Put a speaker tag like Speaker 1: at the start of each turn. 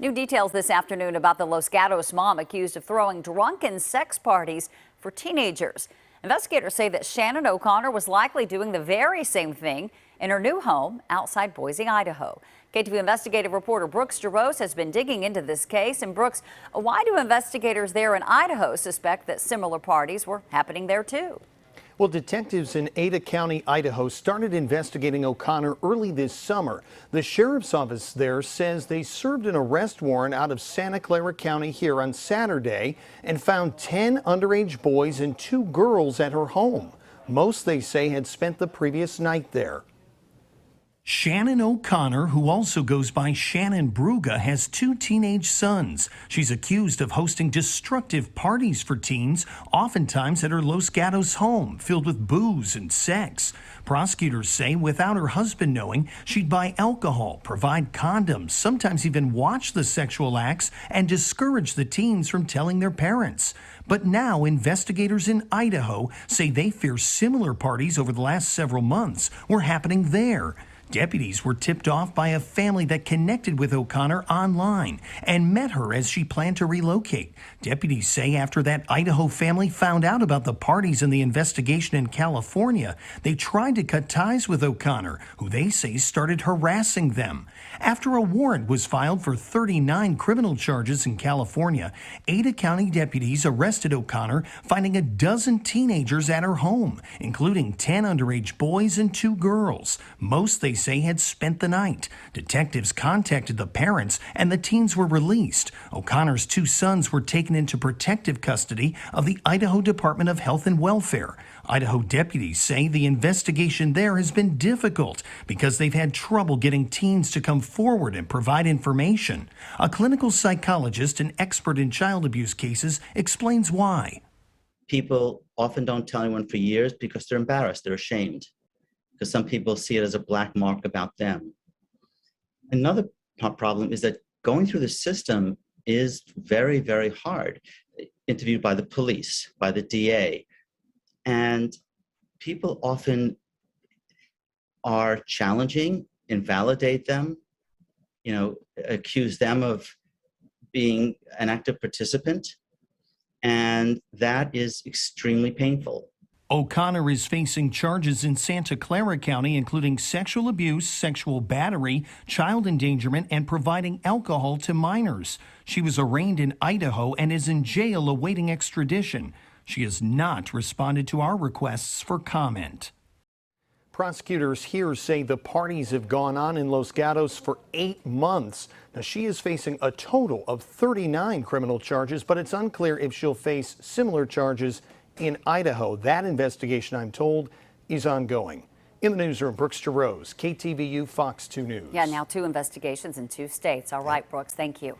Speaker 1: New details this afternoon about the Los Gatos mom accused of throwing drunken sex parties for teenagers. Investigators say that Shannon O'Connor was likely doing the very same thing in her new home outside Boise, Idaho. KTVU investigative reporter Brooks Jaros has been digging into this case. And Brooks, why do investigators there in Idaho suspect that similar parties were happening there too?
Speaker 2: Well, detectives in Ada County, Idaho started investigating O'Connor early this summer. The sheriff's office there says they served an arrest warrant out of Santa Clara County here on Saturday and found 10 underage boys and 2 girls at her home. Most, they say, had spent the previous night there.
Speaker 3: Shannon O'Connor, who also goes by Shannon Bruga, has 2 teenage sons. She's accused of hosting destructive parties for teens, oftentimes at her Los Gatos home, filled with booze and sex. Prosecutors say without her husband knowing, she'd buy alcohol, provide condoms, sometimes even watch the sexual acts and discourage the teens from telling their parents. But now investigators in Idaho say they fear similar parties over the last several months were happening there. Deputies were tipped off by a family that connected with O'Connor online and met her as she planned to relocate. Deputies say after that Idaho family found out about the parties and the investigation in California, they tried to cut ties with O'Connor, who they say started harassing them. After a warrant was filed for 39 criminal charges in California, Ada County deputies arrested O'Connor, finding a dozen teenagers at her home, including 10 underage boys and 2 girls. Most, they say, had spent the night. Detectives contacted the parents and the teens were released. O'Connor's 2 sons were taken into protective custody of the Idaho Department of Health and Welfare. Idaho deputies say the investigation there has been difficult because they've had trouble getting teens to come forward and provide information. A clinical psychologist and expert in child abuse cases explains why.
Speaker 4: People often don't tell anyone for years because they're embarrassed, they're ashamed, because some people see it as a black mark about them. Another problem is that going through the system is very, very hard. Interviewed by the police, by the DA, and people often are challenging, invalidate them, accuse them of being an active participant, and that is extremely painful.
Speaker 3: O'Connor is facing charges in Santa Clara County, including sexual abuse, sexual battery, child endangerment, and providing alcohol to minors. She was arraigned in Idaho and is in jail awaiting extradition. She has not responded to our requests for comment.
Speaker 2: Prosecutors here say the parties have gone on in Los Gatos for 8 months. Now, she is facing a total of 39 criminal charges, but it's unclear if she'll face similar charges in Idaho. That investigation, I'm told, is ongoing. In the newsroom, Brooks Jaros, KTVU Fox 2 News.
Speaker 1: Yeah, now 2 investigations in 2 states. All right, Brooks, thank you.